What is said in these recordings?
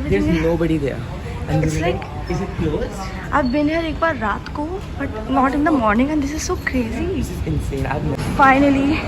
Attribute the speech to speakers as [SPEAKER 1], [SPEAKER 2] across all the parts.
[SPEAKER 1] There's nobody there. And
[SPEAKER 2] It's like,
[SPEAKER 1] is it closed?
[SPEAKER 2] I've been here एक बार रात को, but not in the morning, and this is so crazy.
[SPEAKER 1] This is insane. I've never.
[SPEAKER 2] Finally,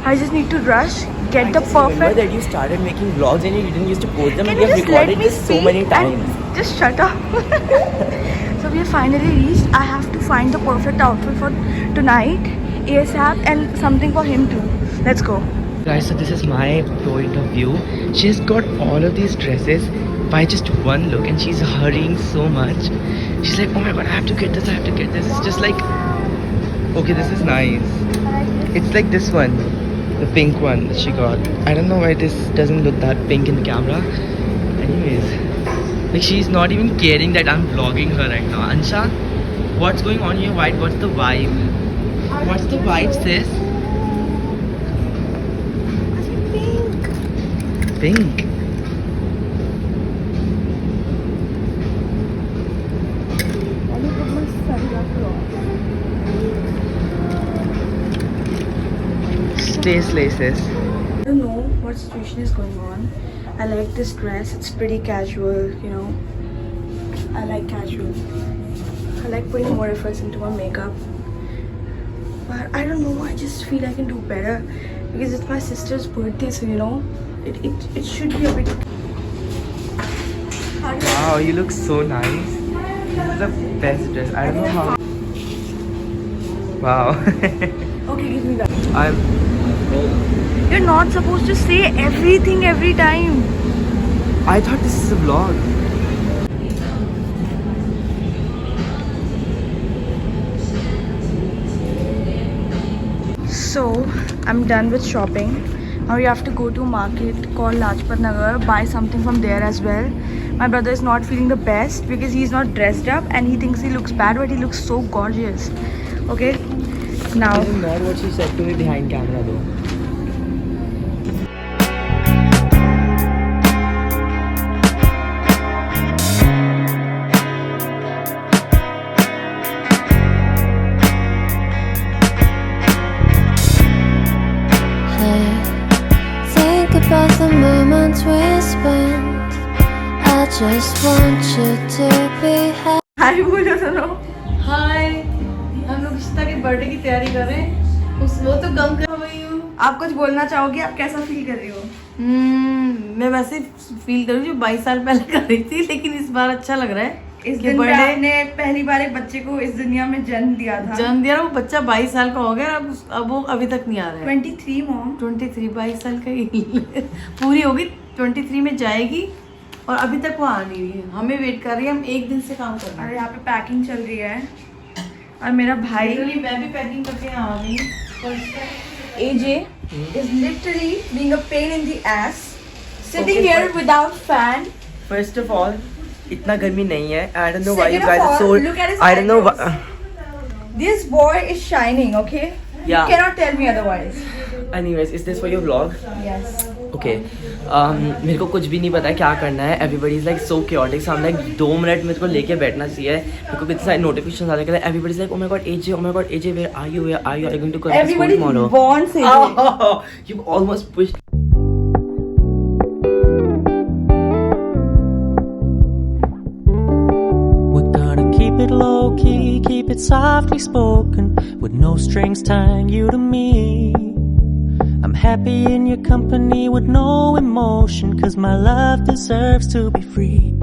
[SPEAKER 2] I just need to rush, get the
[SPEAKER 1] Remember
[SPEAKER 2] perfect.
[SPEAKER 1] that you started making vlogs and you didn't used to post them.
[SPEAKER 2] Can
[SPEAKER 1] And
[SPEAKER 2] you
[SPEAKER 1] you have
[SPEAKER 2] just let
[SPEAKER 1] recorded
[SPEAKER 2] me
[SPEAKER 1] this so
[SPEAKER 2] speak
[SPEAKER 1] many times.
[SPEAKER 2] and just shut up? So we have finally reached. I have to find the perfect outfit for tonight, ASAP, and something for him too. Let's go.
[SPEAKER 1] Guys, so this is my point of view. She's got all of these dresses by just one look and she's hurrying so much. She's like, oh my god, I have to get this, I have to get this. It's just like, okay, this is nice. It's like this one, the pink one that she got. I don't know why this doesn't look that pink in the camera. Anyways, like she's not even caring that I'm vlogging her right now. Ansha, what's going on here? White? What's the vibe? What's the vibe, sis? Pink. Stays laces.
[SPEAKER 2] I don't know what situation is going on. I like this dress. It's pretty casual, you know. I like casual. I like putting more efforts into my makeup. But I don't know. I just feel I can do better because it's my sister's birthday, so you know, it should be a bit.
[SPEAKER 1] Wow, you look so nice. This is the best dress. I don't know how. Wow.
[SPEAKER 2] Okay, give me that.
[SPEAKER 1] I'm.
[SPEAKER 2] You're not supposed to say everything every time.
[SPEAKER 1] I thought this is a vlog.
[SPEAKER 2] So I'm done with shopping. Now we have to go to a market called Lajpat Nagar, buy something from there as well. My brother is not feeling the best because he's not dressed up and he thinks he looks bad, but he looks so gorgeous. Okay, now.
[SPEAKER 1] This is not what she said to me behind camera though.
[SPEAKER 3] Think about the moments we spent. I just want you to be happy.
[SPEAKER 2] हाय बोलो सुनो.
[SPEAKER 4] हाय, हम लोग इशिता के birthday की तैयारी कर रहे हैं. वो तो गम कर रही हूँ.
[SPEAKER 2] आप कुछ बोलना चाहोगे? आप कैसा फील कर रही हो?
[SPEAKER 4] मैं वैसे फील कर रही हूँ जो 22 साल पहले कर रही थी, लेकिन इस बार अच्छा लग रहा है.
[SPEAKER 2] इस दिन पे आपने पहली बार एक बच्चे को इस दुनिया में जन्म दिया था.
[SPEAKER 4] जन्म दिया, वो बच्चा 22 साल का हो गया. अब वो अभी तक नहीं आ रहा है.
[SPEAKER 2] 23 मॉम.
[SPEAKER 4] 23, 22 साल का ही पूरी होगी. 23 में जाएगी और अभी तक वो आ नहीं रही है. हमें वेट कर रही है. हम एक दिन से काम कर रहे
[SPEAKER 2] और
[SPEAKER 4] हैं.
[SPEAKER 2] यहाँ पे पैकिंग चल रही है और मेरा भाई
[SPEAKER 4] मैं भी पैकिंग करके आ गई.
[SPEAKER 2] AJ is literally being a pain in the ass, sitting here without fan.
[SPEAKER 1] First of all, इतना गर्मी नहीं है. I don't know why you
[SPEAKER 2] Second
[SPEAKER 1] guys
[SPEAKER 2] of
[SPEAKER 1] are
[SPEAKER 2] all,
[SPEAKER 1] so.
[SPEAKER 2] look at his
[SPEAKER 1] I don't know.
[SPEAKER 2] eyebrows. This boy is shining, okay?
[SPEAKER 1] Yeah.
[SPEAKER 2] You cannot tell me otherwise.
[SPEAKER 1] Anyways, is this for your vlog?
[SPEAKER 2] Yes.
[SPEAKER 1] Okay. मेरे को कुछ भी नहीं पता है क्या करना है. Everybody is like so chaotic. So I'm like 2 minute मेरे को लेके बैठना चाहिए. मेरे को कितने सारे notifications आ रहे हैं. Everybody is like, oh my god, AJ, oh my god, AJ, where are you? Where are you? Are you going to come to school
[SPEAKER 2] Everybody
[SPEAKER 1] tomorrow?
[SPEAKER 2] wants AJ.
[SPEAKER 1] Oh, you almost pushed.
[SPEAKER 5] We're gonna keep it low key, keep it softly spoken, with no strings tying you to me. I'm happy in your company with no emotion, 'cause my love deserves to be free.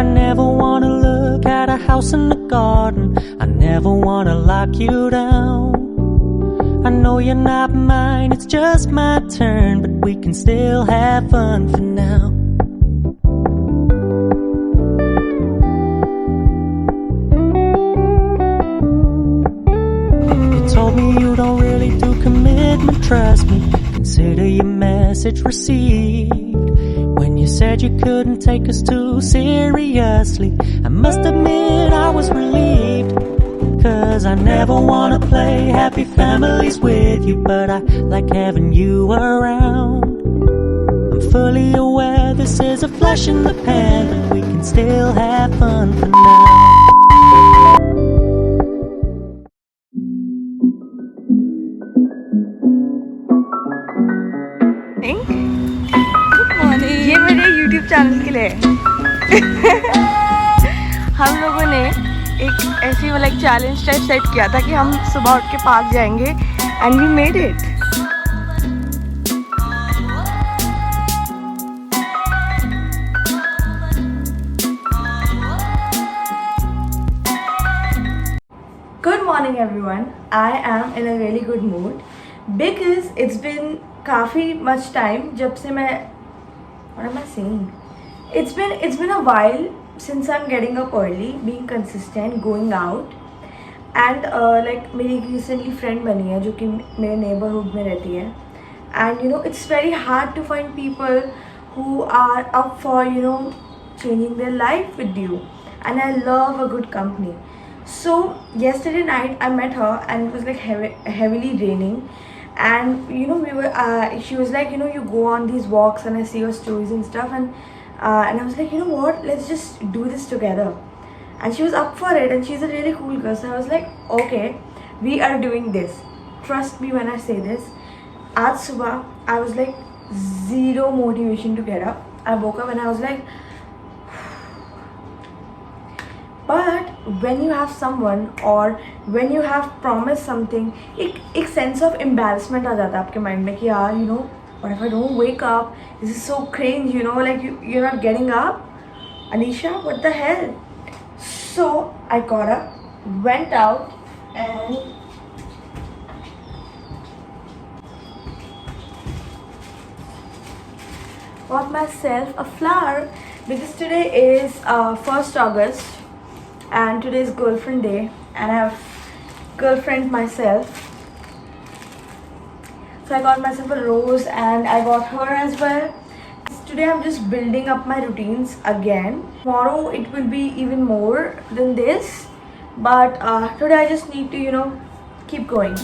[SPEAKER 5] I never wanna look at a house in the garden, I never wanna lock you down. I know you're not mine, it's just my turn, but we can still have fun for now. You told me you don't really do commitment, trust me, consider your message received. When you said you couldn't take us too seriously, I must admit I was relieved. 'Cause I never wanna play happy families with you, but I like having you around. I'm fully aware this is a flash in the pan, but we can still have fun for now.
[SPEAKER 2] ये मेरे YouTube channel के लिए हम लोगों ने एक ऐसी मतलब चैलेंज टाइप सेट किया था कि हम सुबह उठ के पार्क जाएंगे and we made it. Good morning everyone. I am in a really good mood because it's been काफ़ी much time जब से मैं what am I saying? It's been a while since I'm getting up early, being consistent, going out and like मेरी एक recently friend बनी है जो कि मेरे neighborhood में रहती है and you know it's very hard to find people who are up for you know changing their life with you and I love a good company. So yesterday night I met her and it was like heavily raining and you know we were she was like you know you go on these walks and I see your stories and stuff and I was like you know what, let's just do this together and she was up for it and she's a really cool girl, so I was like okay, we are doing this, trust me when I say this. Aaj subah I was like zero motivation to get up. I woke up and I was like but when you have someone or when you have promised something एक sense of embarrassment आ जाता है आपके mind में कि यार you know what if I don't wake up, this is so cringe, you know, like you're not getting up, Anisha, what the hell. So I got up, went out and bought myself a flower because today is 1st August and today is girlfriend day and I have girlfriend myself, so I got myself a rose and I got her as well. Today I'm just building up my routines again. Tomorrow it will be even more than this, but today I just need to you know keep going.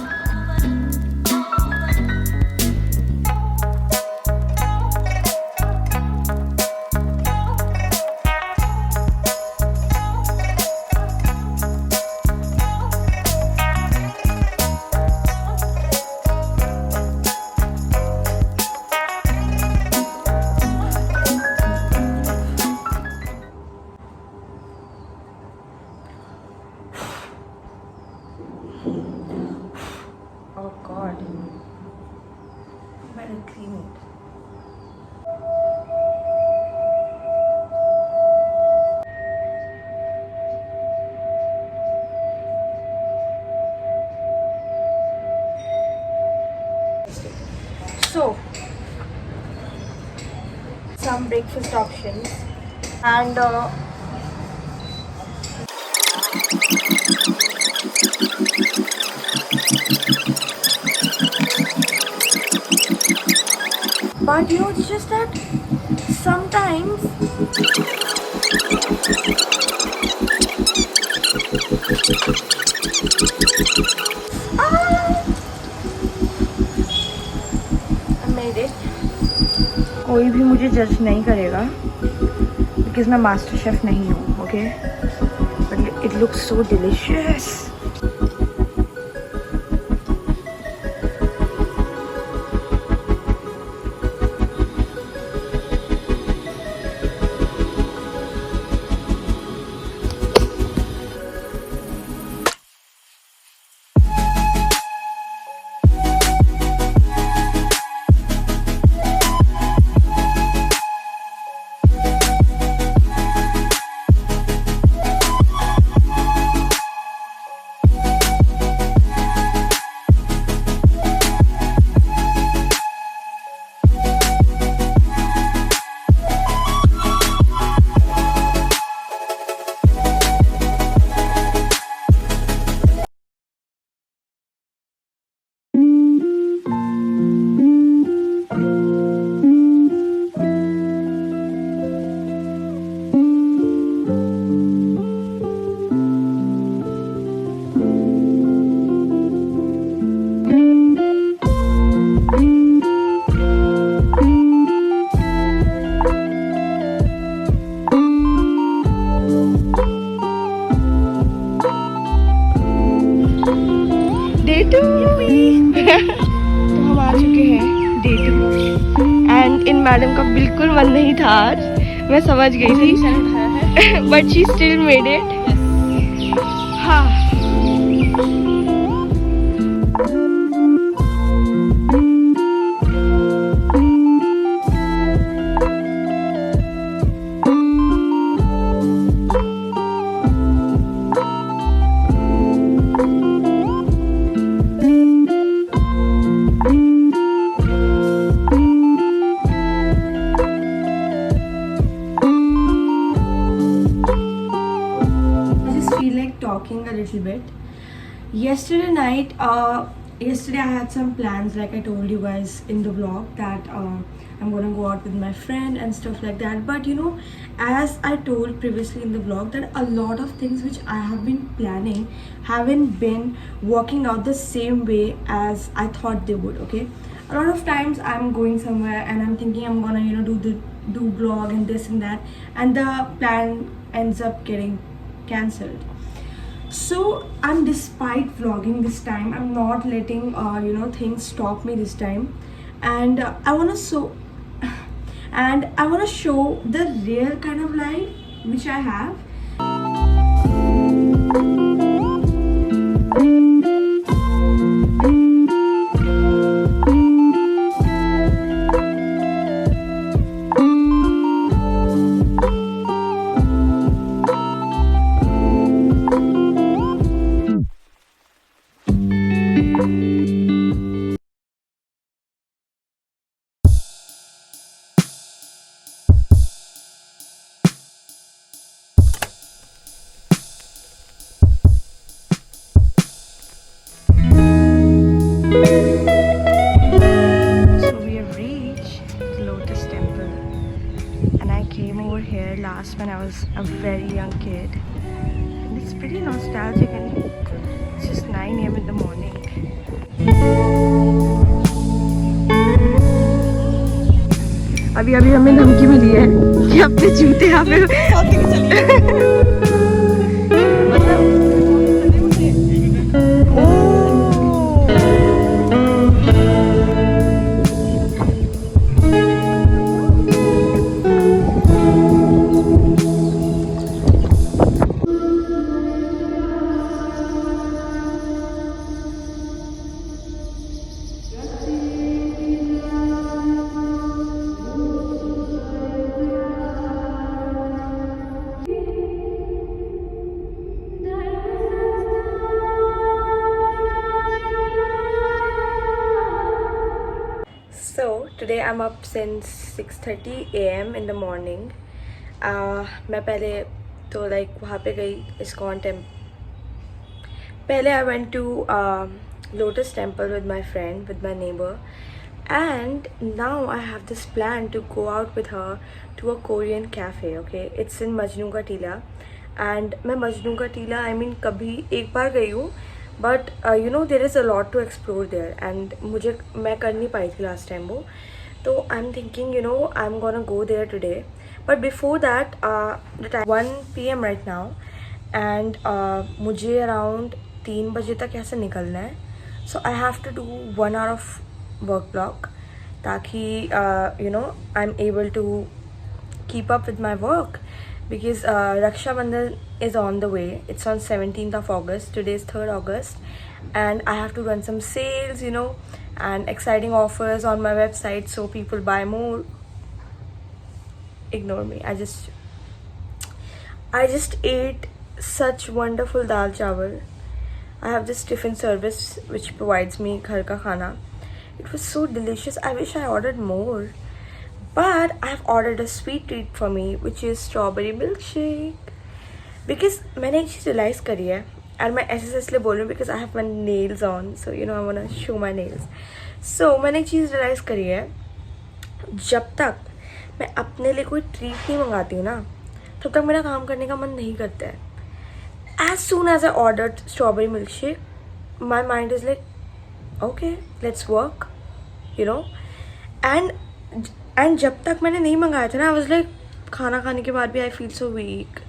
[SPEAKER 2] Oh god, I better clean it. So, some breakfast options and but you know it's just that sometimes I made it. कोई भी मुझे जज नहीं करेगा because मैं master chef नहीं हूँ, okay, but it looks so delicious. Day 2 तो हम आ चुके हैं डे 2 एंड इन मैडम का बिल्कुल मन नहीं था आज, मैं समझ गई थी but she still made it. हाँ. Talking a little bit. Yesterday night, yesterday I had some plans, like I told you guys in the vlog, that I'm gonna go out with my friend and stuff like that. But you know, as I told previously in the vlog, that a lot of things which I have been planning haven't been working out the same way as I thought they would. Okay, a lot of times I'm going somewhere and I'm thinking I'm gonna, you know, do vlog and this and that, and the plan ends up getting cancelled. So I'm, despite vlogging this time, I'm not letting you know, things stop me this time, and I want to show the real kind of life which I have. When I was a very young kid, and it's pretty nostalgic, and it's just 9 AM in the morning. अभी हमें धमकी मिली है कि अपने जूते यहाँ पे So today I'm up since 6:30 AM in the morning. मैं पहले तो like वहाँ पे गई ISKCON temple. पहले I went to Lotus Temple with my friend, with my neighbor, and now I have this plan to go out with her to a Korean cafe. Okay, it's in Majnu Ka Tila, and मैं Majnu Ka Tila I mean कभी एक बार गई हूँ, but you know, there is a lot to explore there, and मैं कर नहीं पाई थी last time वो, तो I'm thinking, you know, I'm gonna go there today. But before that, the time 1 PM right now, and मुझे around 3 बजे तक यहाँ से निकलना है. So I have to do 1 hour of work block, ताकि you know, I'm able to keep up with my work, because Raksha Bandhan is on the way. It's on 17th of August. Today is 3rd August, and I have to run some sales, you know, and exciting offers on my website so people buy more. Ignore me. I just ate such wonderful dal chawal. I have this tiffin service which provides me ghar ka khana. It was so delicious. I wish I ordered more. But I have ordered a sweet treat for me, which is strawberry milkshake. Because मैंने एक चीज़ realize करी है, और मैं ऐसे इसलिए बोल रही हूँ because I have my nails on, so you know I wanna show my nails. So मैंने एक चीज़ realize करी है, जब तक मैं अपने लिए कोई ट्रीट नहीं मंगाती हूँ ना, तब तक मेरा काम करने का मन नहीं करता है. As soon as I ordered strawberry milkshake, my mind is like, okay, let's work, you know. And जब तक मैंने नहीं मंगाया था ना, I was like, खाना खाने के बाद भी I feel so weak.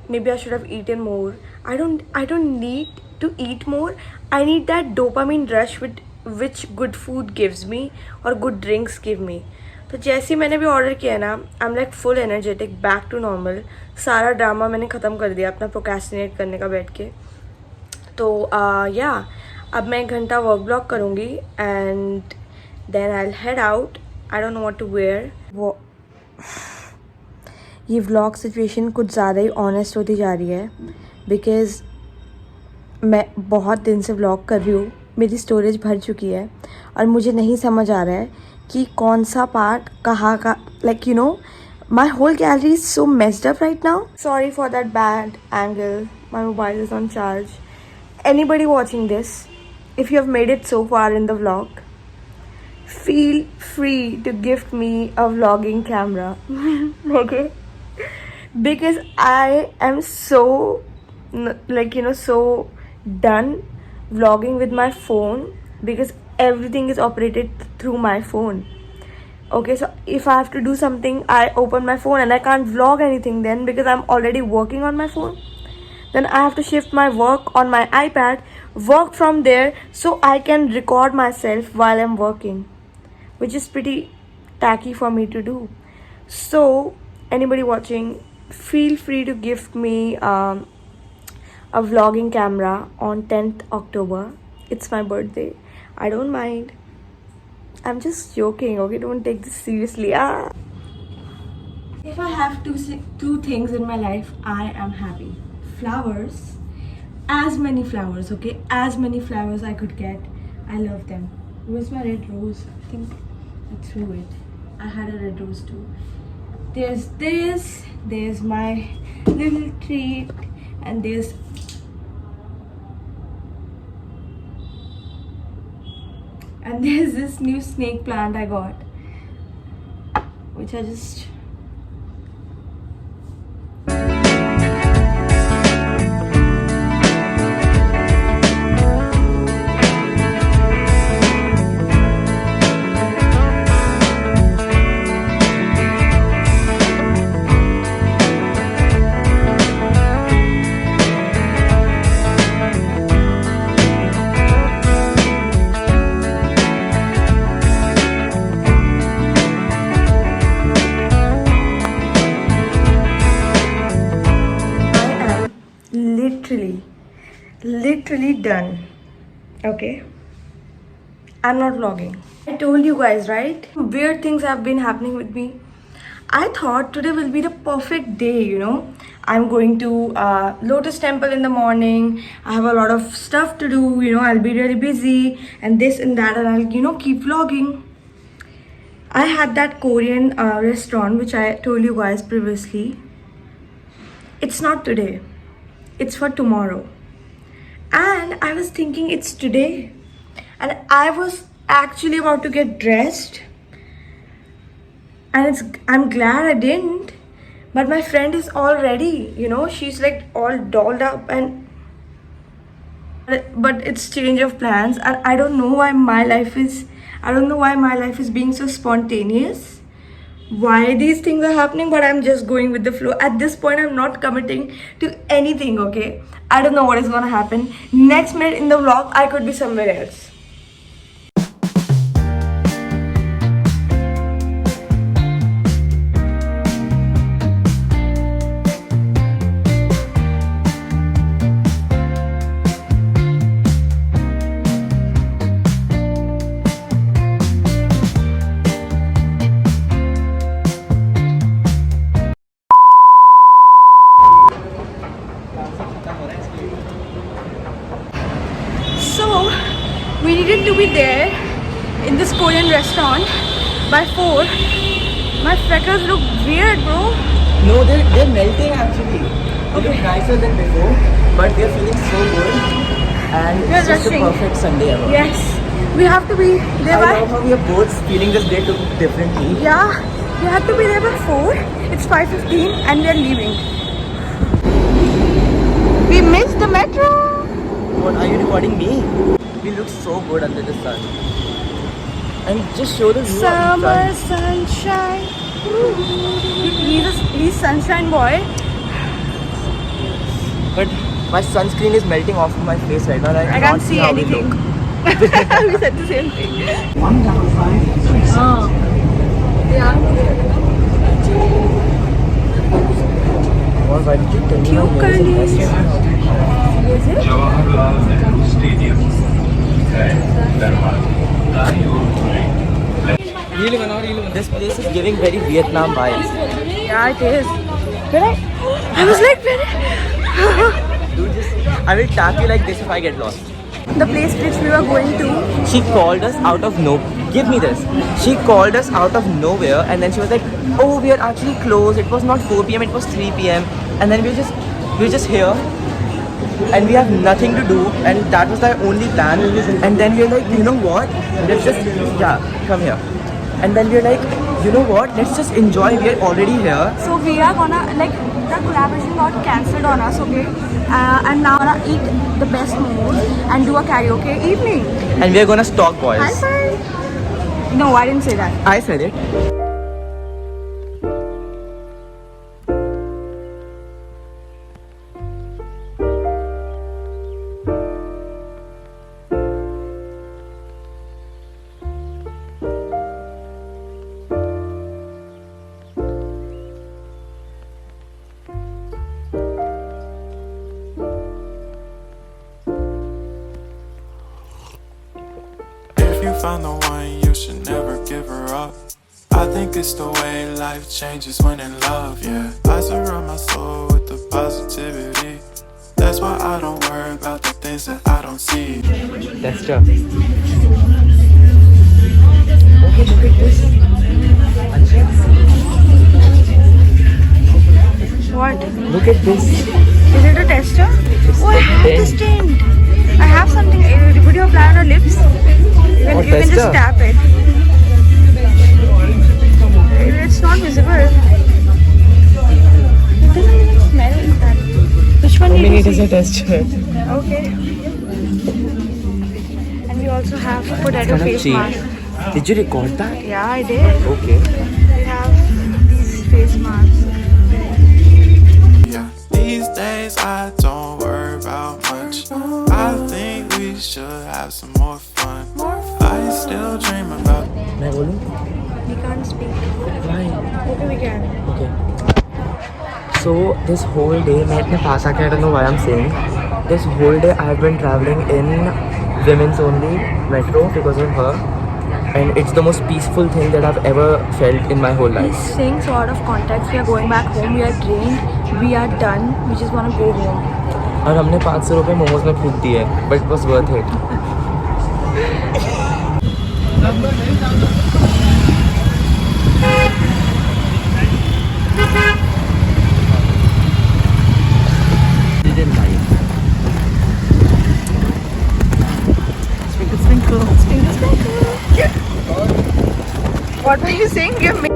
[SPEAKER 2] Maybe I should have eaten more. I don't need to eat more. I need that dopamine rush which good food gives me or good drinks give me. तो जैसे ही मैंने भी order किया ना, I am like full energetic, back to normal. सारा drama मैंने ख़त्म कर दिया अपना प्रोक्रेस्टिनेट करने का बैठ के. तो या अब मैं 1 घंटा वर्क ब्लॉक करूँगी and then I will head out. I don't know what to wear. वो ये व्लॉग सिचुएशन कुछ ज़्यादा ही ऑनेस्ट होती जा रही है बिकॉज़ मैं बहुत दिन से व्लॉग कर रही हूँ. मेरी स्टोरेज भर चुकी है और मुझे नहीं समझ आ रहा है कि कौन सा पार्ट कहाँ का, like you know, my whole gallery is so messed up right now. Sorry for that bad angle. My mobile is on charge. Anybody watching this, if you have made it so far in the vlog, feel free to gift me a vlogging camera. Okay, because I am so so done vlogging with my phone because everything is operated through my phone. Okay, so if I have to do something, I open my phone and I can't vlog anything then because I'm already working on my phone. Then I have to shift my work on my iPad, work from there so I can record myself while I'm working, which is pretty tacky for me to do. So anybody watching, feel free to gift me a vlogging camera on 10th October. It's my birthday. I don't mind. I'm just joking, okay? Don't take this seriously. If I have two things in my life, I am happy. Flowers, as many flowers, okay, as many flowers I could get. I love them. Where's my red rose? I think I threw it. I had a red rose too. There's this, there's my little treat, and there's this new snake plant I got, which I just literally done. Okay, I'm not vlogging. I told you guys, right? Weird things have been happening with me. I thought today will be the perfect day, you know. I'm going to Lotus Temple in the morning. I have a lot of stuff to do, you know. I'll be really busy and this and that, and I'll, you know, keep vlogging. I had that Korean restaurant which I told you guys previously. It's not today. It's for tomorrow. And I was thinking it's today, and I was actually about to get dressed, and I'm glad I didn't. But my friend is all ready, you know, she's like all dolled up, but it's change of plans, and I don't know why my life is being so spontaneous, why these things are happening, but I'm just going with the flow. At this point, I'm not committing to anything, okay? I don't know what is gonna happen. Next minute in the vlog, I could be somewhere else. So we needed to be there in this Korean restaurant by 4. My freckles look weird, bro.
[SPEAKER 1] No, they're melting actually. They look nicer than before, but they're feeling so good. And
[SPEAKER 2] We're
[SPEAKER 1] it's just
[SPEAKER 2] rushing.
[SPEAKER 1] a perfect Sunday ever.
[SPEAKER 2] Yes, we have to be there
[SPEAKER 1] I
[SPEAKER 2] by.
[SPEAKER 1] love how we are both feeling this day differently.
[SPEAKER 2] Yeah, we have to be there by 4. It's 5:15 and we are leaving. We missed the metro.
[SPEAKER 1] What, are you recording me? We look so good under the sun. And just show the view
[SPEAKER 2] Summer
[SPEAKER 1] of the sun.
[SPEAKER 2] sunshine. He's sunshine boy.
[SPEAKER 1] But my sunscreen is melting off of my face right now. And
[SPEAKER 2] I
[SPEAKER 1] cannot
[SPEAKER 2] can't see
[SPEAKER 1] how we
[SPEAKER 2] anything.
[SPEAKER 1] look.
[SPEAKER 2] We said the same thing.
[SPEAKER 1] और why did you tell me
[SPEAKER 2] tube कर ली
[SPEAKER 1] This place is giving very Vietnam vibes.
[SPEAKER 2] Yeah, it is. Did I was like,
[SPEAKER 1] Dude, I will tap you like this if I get lost.
[SPEAKER 2] the place which we were going to.
[SPEAKER 1] She called us out of give me this. She called us out of nowhere and then she was like, oh, we are actually closed. It was not 4 p.m. It was 3 p.m. And then we were just here and we have nothing to do and that was our only plan. And then we were like, you know what? Let's just come here. And then we were like, you know what? Let's just enjoy. We are already here.
[SPEAKER 2] So we are gonna like the collaboration got cancelled on us, okay? And now we're gonna eat the best momos and do a karaoke evening.
[SPEAKER 1] And we are gonna stalk boys.
[SPEAKER 2] High five. No, I didn't say that.
[SPEAKER 1] I said it.
[SPEAKER 6] If you found the one, you should never give her up. I think it's the way life changes when in love, yeah. I surround my soul with the positivity. That's why I don't worry about the things that I don't see.
[SPEAKER 1] That's tough. Okay, look at this.
[SPEAKER 2] What?
[SPEAKER 1] Look at this.
[SPEAKER 2] Is it a tester? Oh, I have
[SPEAKER 1] pen.
[SPEAKER 2] this tint. I have something. You put your apply on your lips. You can just
[SPEAKER 1] tester.
[SPEAKER 2] tap it. It's not visible. It doesn't even smell that. Which one did you see?
[SPEAKER 1] tester.
[SPEAKER 2] Okay. And we also have potato
[SPEAKER 1] Kind of
[SPEAKER 2] face
[SPEAKER 1] cheap.
[SPEAKER 2] mask.
[SPEAKER 1] Did you record that?
[SPEAKER 2] Yeah, I did.
[SPEAKER 1] Okay.
[SPEAKER 2] We have these face masks.
[SPEAKER 6] Yeah, these days I don't worry about much. I think we should have some more fun. I still dream about.
[SPEAKER 1] मैं बोलूँ?
[SPEAKER 2] We can't speak.
[SPEAKER 1] Why?
[SPEAKER 2] Okay, we can.
[SPEAKER 1] Okay. So this whole day, मैं इतने पास आके I don't know why I'm saying. This whole day I have been traveling in women's only metro because of her, and it's the most peaceful thing that I've ever felt in my whole life.
[SPEAKER 2] He's saying so out of context. We are going back home. We are drained. We are done. We just want to go home.
[SPEAKER 1] और हमने 500 रुपये मोमोज में फूक दिए, but it was worth it.
[SPEAKER 2] What were you saying? Give me.